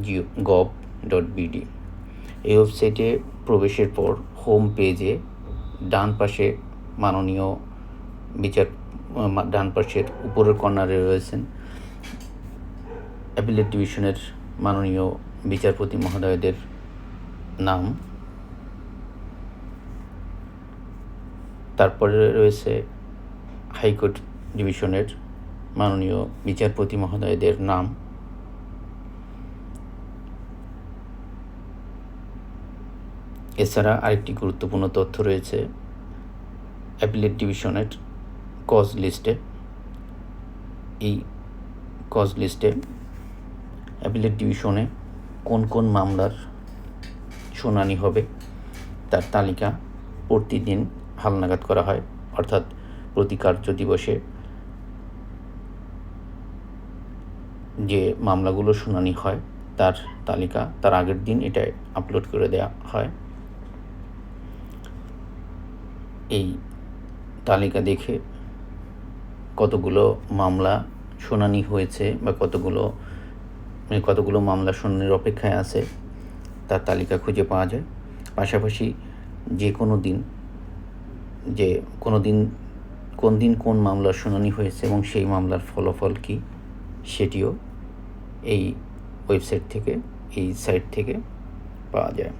www.haikurt.gov.bd। এই ওয়েবসাইটে প্রবেশের পর হোম পেজে ডান পাশে মাননীয় ডান পাশের উপরের কর্নারে রয়েছেন অ্যাপিলেট ডিভিশনের মাননীয় বিচারপতি মহোদয়দের নাম, তারপরে রয়েছে হাইকোর্ট ডিভিশনের মাননীয় বিচারপতি মহোদয়দের নাম, এছাড়া আরেকটি গুরুত্বপূর্ণ তথ্য রয়েছে অ্যাপিলেট ডিভিশনের কজ লিস্টে। এই কজ লিস্টে অ্যাপিলেট ডিভিশনে কোন কোন মামলার শুনানি হবে তার তালিকা প্রতিদিন হালনাগাদ করা হয়, অর্থাৎ প্রতি কার্য দিবসে যে মামলাগুলো শুনানি হয় তার তালিকা তার আগের দিন এটা আপলোড করে দেওয়া হয়। এই তালিকা দেখে কতগুলো মামলা শুনানি হয়েছে বা কতগুলো মামলা শুনানির অপেক্ষায় আছে তার তালিকা খুঁজে পাওয়া যায়। পাশাপাশি কোন দিন কোন মামলার শুনানি হয়েছে এবং সেই মামলার ফলাফল কী সেটিও এই ওয়েবসাইট থেকে, এই সাইট থেকে পাওয়া যায়।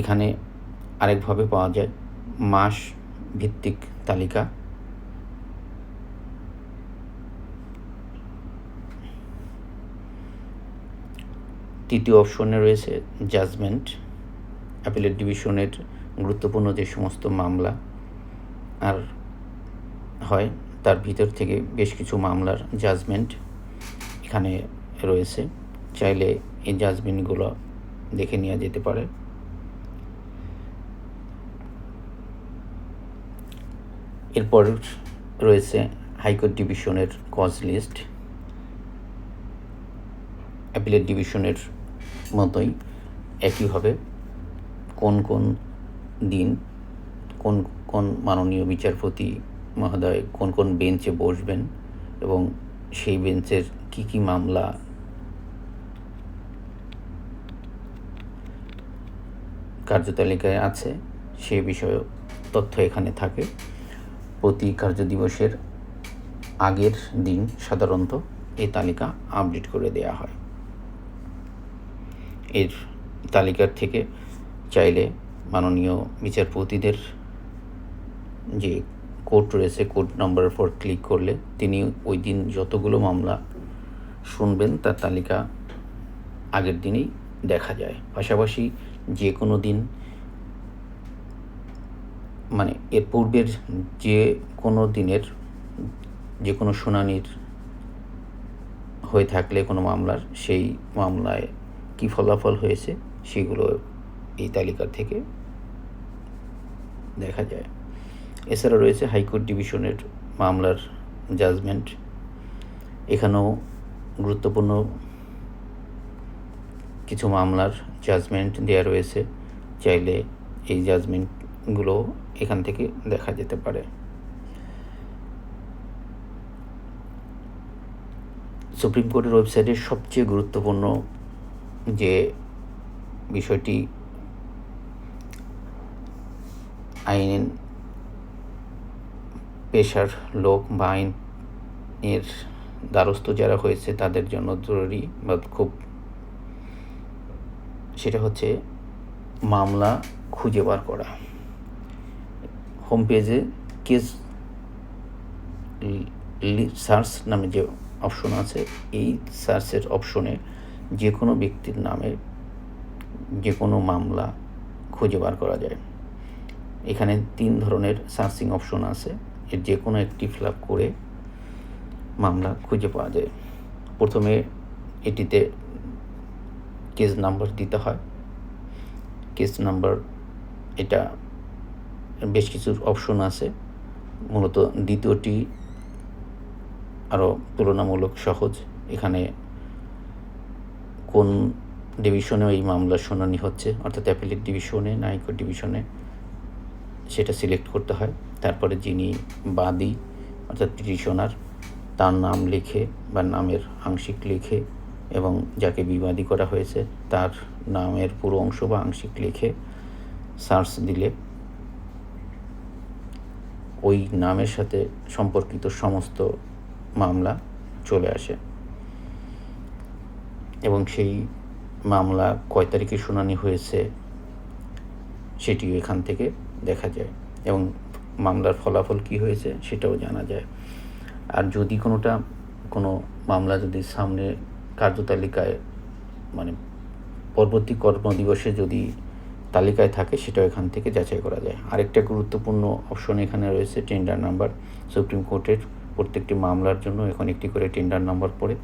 এখানে আরেকভাবে পাওয়া যায় মাস ভিত্তিক তালিকা। তৃতীয় অপশনে রয়েছে জাজমেন্ট। অ্যাপিলেট ডিভিশনের গুরুত্বপূর্ণ যে সমস্ত মামলা আর হয় তার ভিতর থেকে বেশ কিছু মামলার জাজমেন্ট এখানে রয়েছে, চাইলে এই জাজমেন্টগুলো দেখে নেওয়া যেতে পারে। এরপর রয়েছে হাইকোর্ট ডিভিশনের কজ লিস্ট। অ্যাপিলেট ডিভিশনের মতোই একইভাবে কোন কোন দিন কোন মাননীয় বিচারপতি মহোদয় কোন বেঞ্চে বসবেন এবং সেই বেঞ্চের কী মামলা কার্যতালিকায় আছে সে বিষয়ে তথ্য এখানে থাকে। প্রতি কার্যদিবসের আগের দিন সাধারণত এই তালিকা আপডেট করে দেওয়া হয়। এর তালিকার থেকে চাইলে মাননীয় বিচারপতিদের যে কোর্ট রয়েছে, কোর্ট নাম্বারের উপর ক্লিক করলে তিনি ওই দিন যতগুলো মামলা শুনবেন তার তালিকা আগের দিনেই দেখা যায়। পাশাপাশি যে কোনো দিন, মানে এর পূর্বের যে কোনো দিনের যে কোনো শুনানির হয়ে থাকলে কোনো মামলার, সেই মামলায় কী ফলাফল হয়েছে সেগুলো এই তালিকা থেকে দেখা যায়। এছাড়া রয়েছে হাইকোর্ট ডিভিশনের মামলার জাজমেন্ট। এখানেও গুরুত্বপূর্ণ কিছু মামলার জাজমেন্ট দেওয়া রয়েছে, চাইলে এই জাজমেন্টগুলো এখান থেকে দেখা যেতে পারে। সুপ্রিম কোর্টের ওয়েবসাইটের সবচেয়ে গুরুত্বপূর্ণ যে বিষয়টি আইন পেশার লোক বা আইনের দ্বারস্থ যারা হয়েছে তাদের জন্য জরুরি বা খুব, সেটা হচ্ছে মামলা খুঁজে বার করা। হোম পেজে কেস সার্চ নামে যে অপশন আছে, এই সার্চের অপশনে যে কোনো ব্যক্তির নামে যে কোনো মামলা খুঁজে বার করা যায়। এখানে 3 ধরনের সার্চিং অপশন আছে, এর যে কোনো একটি ফিল আপ করে মামলা খুঁজে পাওয়া যায়। প্রথমে এটিতে কেস নাম্বার দিতে হয়। কেস নাম্বার, এটা বেশ কিছু অপশন আছে, মূলত দ্বিতীয়টি আরও তুলনামূলক সহজ। এখানে কোন ডিভিশনে এই মামলার শুনানি হচ্ছে, অর্থাৎ অ্যাপিলেট ডিভিশনে না হাইকোর্ট ডিভিশনে, সেটা সিলেক্ট করতে হয়। তারপরে যিনি বাদী অর্থাৎ পিটিশনার তার নাম লিখে বা নামের আংশিক লিখে এবং যাকে বিবাদী করা হয়েছে তার নামের পুরো অংশ বা আংশিক লিখে সার্চ দিলে ওই নামের সাথে সম্পর্কিত সমস্ত মামলা চলে আসে এবং সেই মামলা কয় তারিখে শুনানি হয়েছে সেটিও এখান থেকে দেখা যায় এবং মামলার ফলাফল কী হয়েছে সেটাও জানা যায়। আর যদি কোনো মামলা যদি সামনে কার্যতালিকায় মানে পরবর্তী কর্মদিবসে যদি তালিকায় থাকে সেটাও এখান থেকে যাচাই করা যায়। আরেকটা গুরুত্বপূর্ণ অপশন এখানে রয়েছে টেন্ডার নাম্বার। সুপ্রিম কোর্টের প্রত্যেকটি মামলার জন্য এখন একটি করে টেন্ডার নাম্বার পড়ে।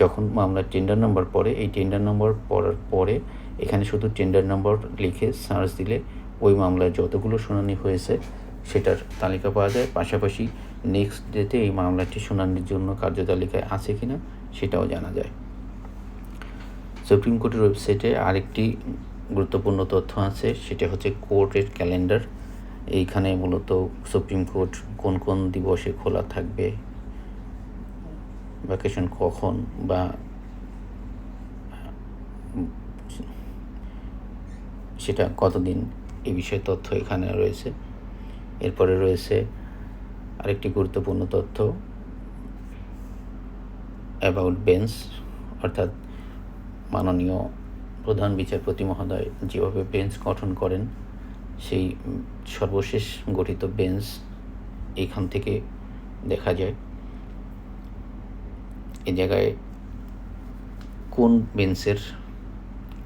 যখন মামলার টেন্ডার নাম্বার পড়ে এই টেন্ডার নাম্বার পড়ার পরে এখানে শুধু টেন্ডার নাম্বার লিখে সার্চ দিলে ওই মামলায় যতগুলো শুনানি হয়েছে সেটার তালিকা পাওয়া যায়। পাশাপাশি নেক্সট ডেতে এই মামলাটি শুনানির জন্য কার্যতালিকায় আছে কিনা সেটাও জানা যায়। সুপ্রিম কোর্টের ওয়েবসাইটে আরেকটি গুরুত্বপূর্ণ তথ্য আছে, সেটা হচ্ছে কোর্টের ক্যালেন্ডার। এইখানে মূলত সুপ্রিম কোর্ট কোন কোন দিবসে খোলা থাকবে, ভ্যাকেশন কখন বা সেটা কতদিন, এই বিষয়ে তথ্য এখানে রয়েছে। এরপরে রয়েছে আরেকটি গুরুত্বপূর্ণ তথ্য অ্যাবাউট বেঞ্চ, অর্থাৎ মাননীয় প্রধান বিচারপতি মহোদয় যেভাবে বেঞ্চ গঠন করেন সেই সর্বশেষ গঠিত বেঞ্চ এইখান থেকে দেখা যায়। এই জায়গায় কোন বেঞ্চের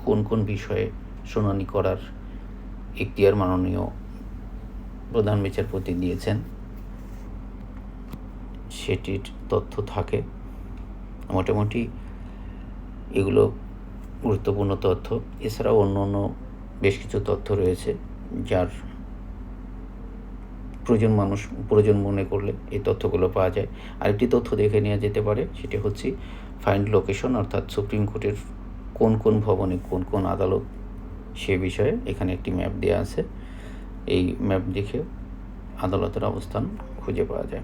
কোন কোন বিষয়ে শুনানি করার এখতিয়ার মাননীয় প্রধান বিচারপতি দিয়েছেন সেটির তথ্য থাকে। মোটামুটি এগুলো গুরুত্বপূর্ণ তথ্য। এছাড়াও অন্য অন্য বেশ কিছু তথ্য রয়েছে যার প্রয়োজন মনে করলে এই তথ্যগুলো পাওয়া যায়। আরেকটি তথ্য দেখে নেওয়া যেতে পারে, সেটি হচ্ছে ফাইন্ড লোকেশন, অর্থাৎ সুপ্রিম কোর্টের কোন কোন ভবনে কোন কোন আদালত সে বিষয়ে এখানে একটি ম্যাপ দেওয়া আছে। এই ম্যাপ দেখে আদালতের অবস্থান খুঁজে পাওয়া যায়।